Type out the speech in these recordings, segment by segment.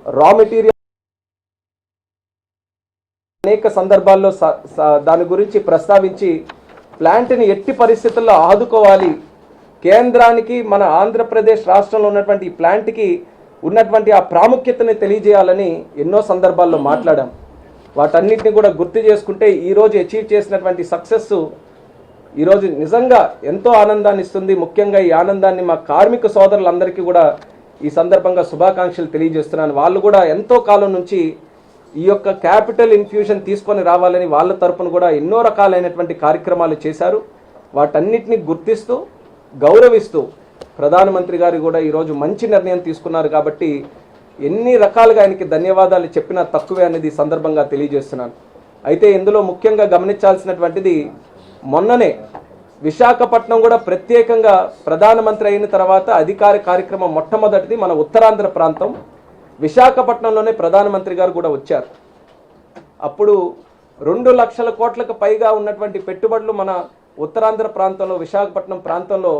Raw material అనేక సందర్భాల్లో దాని గురించి ప్రస్తావించి ప్లాంట్ని ఎట్టి పరిస్థితుల్లో ఆదుకోవాలి, కేంద్రానికి మన ఆంధ్రప్రదేశ్ రాష్ట్రంలో ఉన్నటువంటి ఈ ప్లాంట్కి ఉన్నటువంటి ఆ ప్రాముఖ్యతని తెలియజేయాలని ఎన్నో సందర్భాల్లో మాట్లాడాం. వాటన్నిటిని కూడా గుర్తు చేసుకుంటే ఈరోజు అచీవ్ చేసినటువంటి సక్సెస్ ఈరోజు నిజంగా ఎంతో ఆనందాన్ని ఇస్తుంది. ముఖ్యంగా ఈ ఆనందాన్ని మా కార్మిక సోదరులందరికీ కూడా ఈ సందర్భంగా శుభాకాంక్షలు తెలియజేస్తున్నాను. వాళ్ళు కూడా ఎంతో కాలం నుంచి ఈ యొక్క క్యాపిటల్ ఇన్ఫ్యూషన్ తీసుకొని రావాలని వాళ్ళ తరపున కూడా ఎన్నో రకాలైనటువంటి కార్యక్రమాలు చేశారు. వాటన్నిటిని గుర్తిస్తూ గౌరవిస్తూ ప్రధానమంత్రి గారు కూడా ఈరోజు మంచి నిర్ణయం తీసుకున్నారు. కాబట్టి ఎన్ని రకాలుగా ఆయనకి ధన్యవాదాలు చెప్పినా తక్కువే అనేది సందర్భంగా తెలియజేస్తున్నాను. అయితే ఇందులో ముఖ్యంగా గమనించాల్సినటువంటిది, మొన్ననే విశాఖపట్నం కూడా ప్రత్యేకంగా ప్రధానమంత్రి అయిన తర్వాత అధికార కార్యక్రమం మొట్టమొదటిది మన ఉత్తరాంధ్ర ప్రాంతం. విశాఖపట్నంలోనే ప్రధానమంత్రి గారు కూడా వచ్చారు. అప్పుడు 2 లక్షల కోట్లకు పైగా ఉన్నటువంటి పెట్టుబడులు మన ఉత్తరాంధ్ర ప్రాంతంలో విశాఖపట్నం ప్రాంతంలో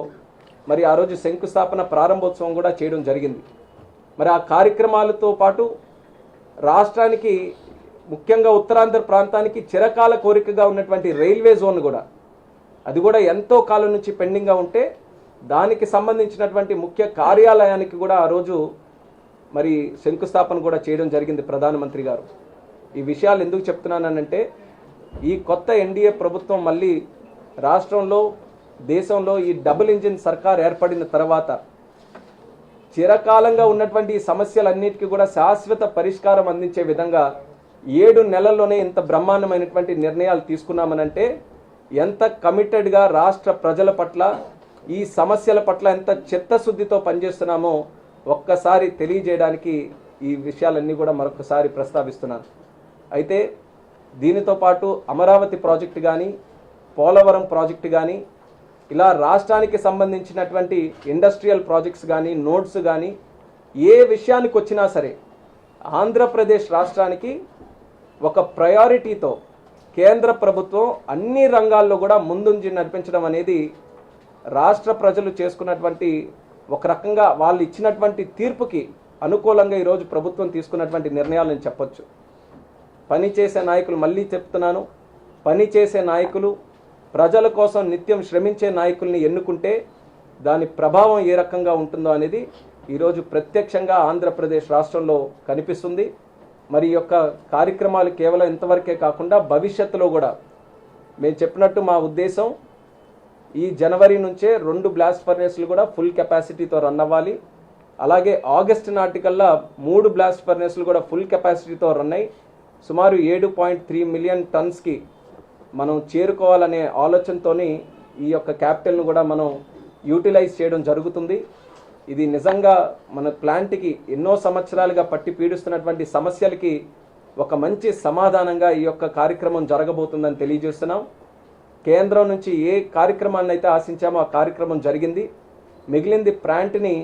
మరి ఆ రోజు శంకుస్థాపన ప్రారంభోత్సవం కూడా చేయడం జరిగింది. మరి ఆ కార్యక్రమాలతో పాటు రాష్ట్రానికి ముఖ్యంగా ఉత్తరాంధ్ర ప్రాంతానికి చిరకాల కోరికగా ఉన్నటువంటి రైల్వే జోన్ కూడా, అది కూడా ఎంతో కాలం నుంచి పెండింగ్గా ఉంటే దానికి సంబంధించినటువంటి ముఖ్య కార్యాలయానికి కూడా ఆ రోజు మరి శంకుస్థాపన కూడా చేయడం జరిగింది ప్రధానమంత్రి గారు. ఈ విషయాలు ఎందుకు చెప్తున్నానంటే, ఈ కొత్త ఎన్డీఏ ప్రభుత్వం మళ్ళీ రాష్ట్రంలో దేశంలో ఈ డబుల్ ఇంజిన్ సర్కార్ ఏర్పడిన తర్వాత చిరకాలంగా ఉన్నటువంటి ఈ సమస్యలన్నిటికీ కూడా శాశ్వత పరిష్కారం అందించే విధంగా 7 నెలల్లోనే ఇంత బ్రహ్మాండమైనటువంటి నిర్ణయాలు తీసుకున్నామనంటే ఎంత కమిటెడ్గా రాష్ట్ర ప్రజల పట్ల ఈ సమస్యల పట్ల ఎంత చిత్తశుద్ధితో పనిచేస్తున్నామో ఒక్కసారి తెలియజేయడానికి ఈ విషయాలన్నీ కూడా మరొకసారి ప్రస్తావిస్తున్నాను. అయితే దీనితో పాటు అమరావతి ప్రాజెక్టు కానీ, పోలవరం ప్రాజెక్టు కానీ, ఇలా రాష్ట్రానికి సంబంధించినటువంటి ఇండస్ట్రియల్ ప్రాజెక్ట్స్ కానీ, నోడ్స్ కానీ, ఏ విషయానికి వచ్చినా సరే ఆంధ్రప్రదేశ్ రాష్ట్రానికి ఒక ప్రయారిటీతో కేంద్ర ప్రభుత్వం అన్ని రంగాల్లో కూడా ముందుంచి నడిపించడం అనేది రాష్ట్ర ప్రజలు చేసుకున్నటువంటి ఒక రకంగా వాళ్ళు ఇచ్చినటువంటి తీర్పుకి అనుకూలంగా ఈరోజు ప్రభుత్వం తీసుకున్నటువంటి నిర్ణయాలను చెప్పొచ్చు. పనిచేసే నాయకులు, మళ్ళీ చెప్తున్నాను, పనిచేసే నాయకులు, ప్రజల కోసం నిత్యం శ్రమించే నాయకుల్ని ఎన్నుకుంటే దాని ప్రభావం ఏ రకంగా ఉంటుందో అనేది ఈరోజు ప్రత్యక్షంగా ఆంధ్రప్రదేశ్ రాష్ట్రంలో కనిపిస్తుంది. మరి యొక్క కార్యక్రమాలు కేవలం ఇంతవరకే కాకుండా భవిష్యత్తులో కూడా మేము చెప్పినట్టు మా ఉద్దేశం ఈ జనవరి నుంచే 2 బ్లాస్ట్ ఫర్నేస్లు కూడా ఫుల్ కెపాసిటీతో రన్ అవ్వాలి. అలాగే ఆగస్టు నాటికల్లా 3 బ్లాస్ట్ ఫర్నేస్లు కూడా ఫుల్ కెపాసిటీతో రన్ అయ్యి సుమారు 7.3 మిలియన్ టన్స్కి మనం చేరుకోవాలనే ఆలోచనతోని ఈ యొక్క క్యాపిటల్ను కూడా మనం యూటిలైజ్ చేయడం జరుగుతుంది. ఇది నిజంగా మన ప్లాంట్కి ఎన్నో సంవత్సరాలుగా పట్టి పీడిస్తున్నటువంటి సమస్యలకి ఒక మంచి సమాధానంగా ఈ యొక్క కార్యక్రమం జరగబోతుందని తెలియజేస్తున్నాం. కేంద్రం నుంచి ఏ కార్యక్రమాన్ని అయితే ఆశించామో ఆ కార్యక్రమం జరిగింది. మిగిలింది ప్లాంట్ని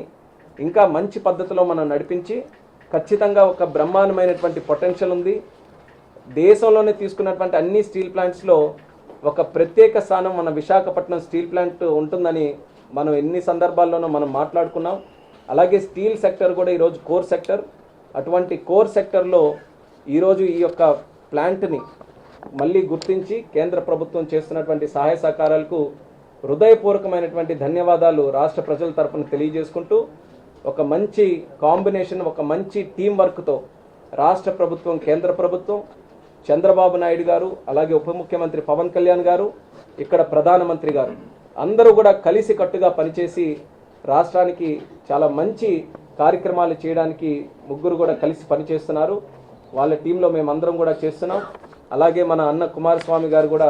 ఇంకా మంచి పద్ధతిలో మనం నడిపించి ఖచ్చితంగా ఒక బ్రహ్మాండమైనటువంటి పొటెన్షియల్ ఉంది. దేశంలోనే తీసుకున్నటువంటి అన్ని స్టీల్ ప్లాంట్స్లో ఒక ప్రత్యేక స్థానం మన విశాఖపట్నం స్టీల్ ప్లాంట్ ఉంటుందని మనం ఎన్ని సందర్భాల్లోనూ మనం మాట్లాడుకున్నాం. అలాగే స్టీల్ సెక్టర్ కూడా ఈరోజు కోర్ సెక్టర్. అటువంటి కోర్ సెక్టర్లో ఈరోజు ఈ యొక్క ప్లాంట్ని మళ్ళీ గుర్తించి కేంద్ర ప్రభుత్వం చేస్తున్నటువంటి సహాయ సహకారాలకు హృదయపూర్వకమైనటువంటి ధన్యవాదాలు రాష్ట్ర ప్రజల తరపున తెలియజేసుకుంటూ, ఒక మంచి కాంబినేషన్, ఒక మంచి టీం వర్క్తో రాష్ట్ర ప్రభుత్వం, కేంద్ర ప్రభుత్వం, చంద్రబాబు నాయుడు గారు, అలాగే ఉప ముఖ్యమంత్రి పవన్ కళ్యాణ్ గారు, ఇక్కడ ప్రధానమంత్రి గారు అందరూ కూడా కలిసి కట్టుగా పనిచేసి రాష్ట్రానికి చాలా మంచి కార్యక్రమాలు చేయడానికి ముగ్గురు కూడా కలిసి పనిచేస్తున్నారు. వాళ్ళ టీంలో మేమందరం కూడా చేస్తున్నాం. అలాగే మన అన్న కుమారస్వామి గారు కూడా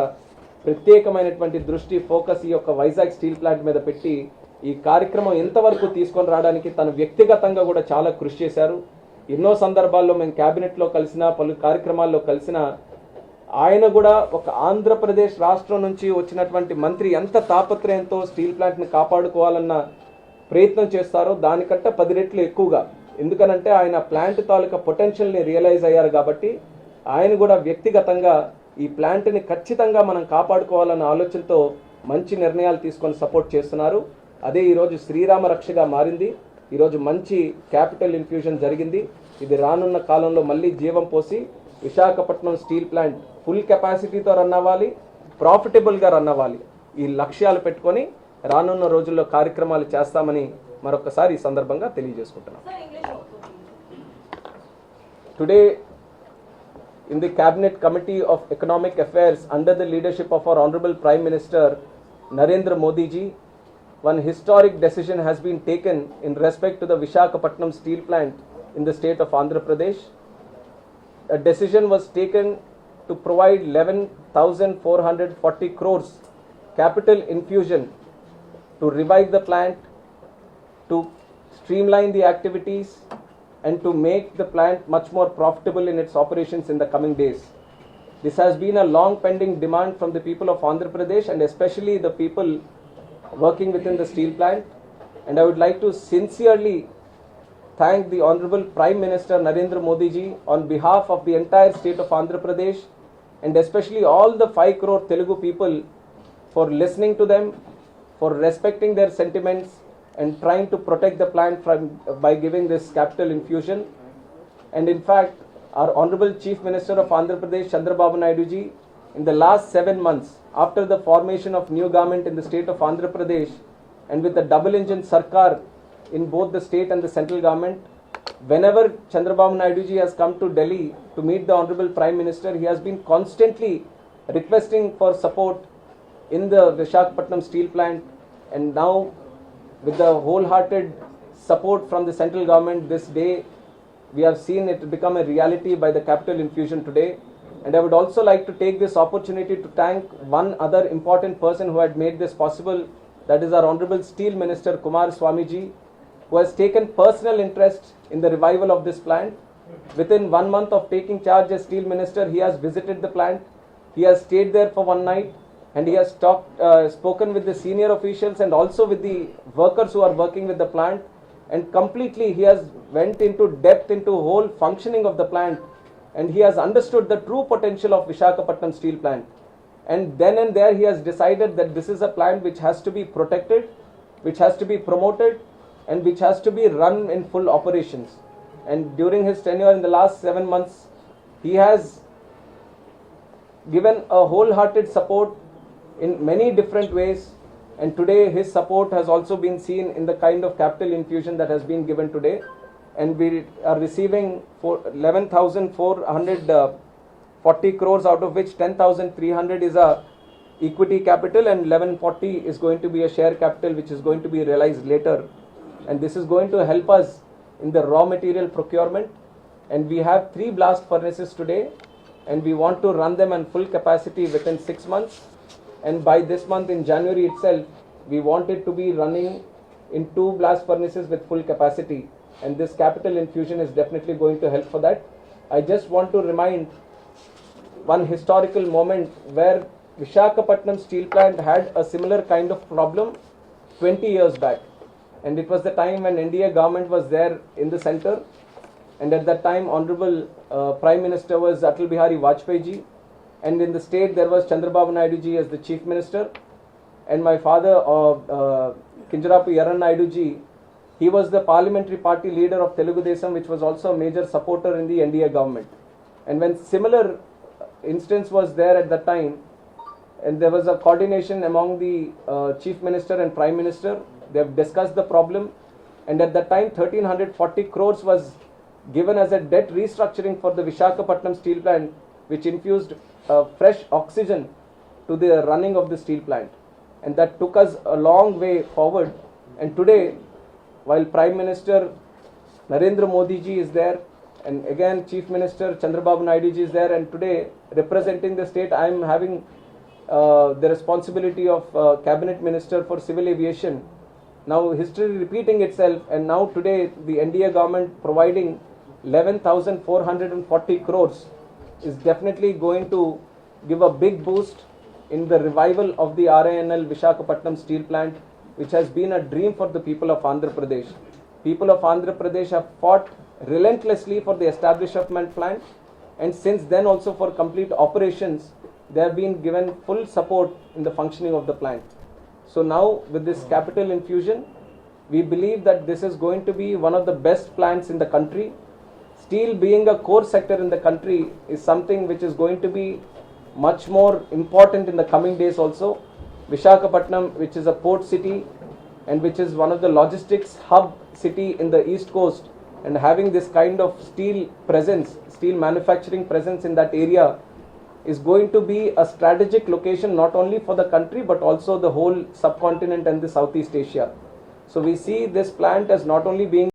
ప్రత్యేకమైనటువంటి దృష్టి, ఫోకస్ ఈ యొక్క వైజాగ్ స్టీల్ ప్లాంట్ మీద పెట్టి ఈ కార్యక్రమం ఎంతవరకు తీసుకొని రావడానికి తను వ్యక్తిగతంగా కూడా చాలా కృషి చేశారు. ఎన్నో సందర్భాల్లో మేము క్యాబినెట్లో కలిసిన, పలు కార్యక్రమాల్లో కలిసిన ఆయన కూడా ఒక ఆంధ్రప్రదేశ్ రాష్ట్రం నుంచి వచ్చినటువంటి మంత్రి ఎంత తాపత్రయంతో స్టీల్ ప్లాంట్ని కాపాడుకోవాలన్న ప్రయత్నం చేస్తారో దానికంటే 10 రెట్లు ఎక్కువగా. ఎందుకనంటే ఆయన ప్లాంట్ తాలూకా పొటెన్షియల్ని రియలైజ్ అయ్యారు కాబట్టి ఆయన కూడా వ్యక్తిగతంగా ఈ ప్లాంట్ని ఖచ్చితంగా మనం కాపాడుకోవాలన్న ఆలోచనతో మంచి నిర్ణయాలు తీసుకొని సపోర్ట్ చేస్తున్నారు. అదే ఈరోజు శ్రీరామ రక్షగా మారింది. ఈరోజు మంచి క్యాపిటల్ ఇన్ఫ్యూజన్ జరిగింది. ఇది రానున్న కాలంలో మళ్ళీ జీవం పోసి విశాఖపట్నం స్టీల్ ప్లాంట్ ఫుల్ కెపాసిటీతో రన్ అవ్వాలి, ప్రాఫిటబుల్గా రన్ అవ్వాలి. ఈ లక్ష్యాలు పెట్టుకొని రానున్న రోజుల్లో కార్యక్రమాలు చేస్తామని మరొకసారి ఈ సందర్భంగా తెలియజేసుకుంటున్నాం. Today in the Cabinet Committee of Economic Affairs under the leadership of our Honorable Prime Minister Narendra Modi ji, one historic decision has been taken in respect to the Visakhapatnam steel plant in the state of Andhra Pradesh. A decision was taken to provide 11,440 crores capital infusion to revive the plant, to streamline the activities and to make the plant much more profitable in its operations in the coming days. This has been a long pending demand from the people of Andhra Pradesh and especially the people working within the steel plant. And I would like to sincerely thank the Honorable Prime Minister Narendra Modi ji on behalf of the entire state of Andhra Pradesh and especially all the 5 crore Telugu people for listening to them, for respecting their sentiments and trying to protect the plant by giving this capital infusion. And in fact, our Honorable Chief Minister of Andhra Pradesh, Chandrababu Naidu ji, in the last 7 months, after the formation of new government in the state of Andhra Pradesh, and with the double engine Sarkar in both the state and the central government, whenever Chandrababu Naidu ji has come to Delhi to meet the Honorable Prime Minister, he has been constantly requesting for support in the Visakhapatnam steel plant. And now, with the wholehearted support from the central government this day, we have seen it become a reality by the capital infusion today. And I would also like to take this opportunity to thank one other important person who had made this possible, that is our Honorable Steel Minister Kumar Swamiji, who has taken personal interest in the revival of this plant. Within 1 month of taking charge as Steel Minister, he has visited the plant, he has stayed there for one night, and he has spoken with the senior officials and also with the workers who are working with the plant, and completely he has went into depth into whole functioning of the plant, and he has understood the true potential of Visakhapatnam steel plant. And then and there he has decided that this is a plant which has to be protected, which has to be promoted, and which has to be run in full operations. And during his tenure in the last 7 months, he has given a wholehearted support in many different ways, and today his support has also been seen in the kind of capital infusion that has been given today, and we are receiving 11,440 crores, out of which 10,300 is a equity capital and 1140 is going to be a share capital which is going to be realized later. And this is going to help us in the raw material procurement. And we have 3 blast furnaces today, and we want to run them on full capacity within 6 months. And by this month in January itself, we want it to be running in 2 blast furnaces with full capacity. And this capital infusion is definitely going to help for that. I just want to remind one historical moment where Visakhapatnam steel plant had a similar kind of problem 20 years back. And it was the time when NDA government was there in the center. And at that time, Honorable Prime Minister was Atal Bihari Vajpayee ji. And in the state, there was Chandrababu Naidu ji as the Chief Minister. And my father, Kinjarapu Yaran Naidu ji, he was the parliamentary party leader of Telugu Desam, which was also a major supporter in the NDA government. And when similar instance was there at that time, and there was a coordination among the Chief Minister and Prime Minister, they have discussed the problem. And at that time, 1,340 crores was given as a debt restructuring for the Visakhapatnam steel plant, which infused fresh oxygen to the running of the steel plant. And that took us a long way forward. And today, while Prime Minister Narendra Modi ji is there, and again Chief Minister Chandrababu Naidu ji is there, and today representing the state, I am having the responsibility of Cabinet Minister for Civil Aviation. Now history repeating itself, and now today the NDA government providing 11,440 crores is definitely going to give a big boost in the revival of the RINL Visakhapatnam steel plant, which has been a dream for the people of Andhra Pradesh. People of Andhra Pradesh have fought relentlessly for the establishment plant, and since then also for complete operations, they have been given full support in the functioning of the plant. So now with this capital infusion, we believe that this is going to be one of the best plants in the country. steel being a core sector in the country is something which is going to be much more important in the coming days also. Visakhapatnam, which is a port city and which is one of the logistics hub city in the east coast, and having this kind of steel presence, steel manufacturing presence in that area is going to be a strategic location not only for the country but also the whole subcontinent and the Southeast Asia. So we see this plant as not only being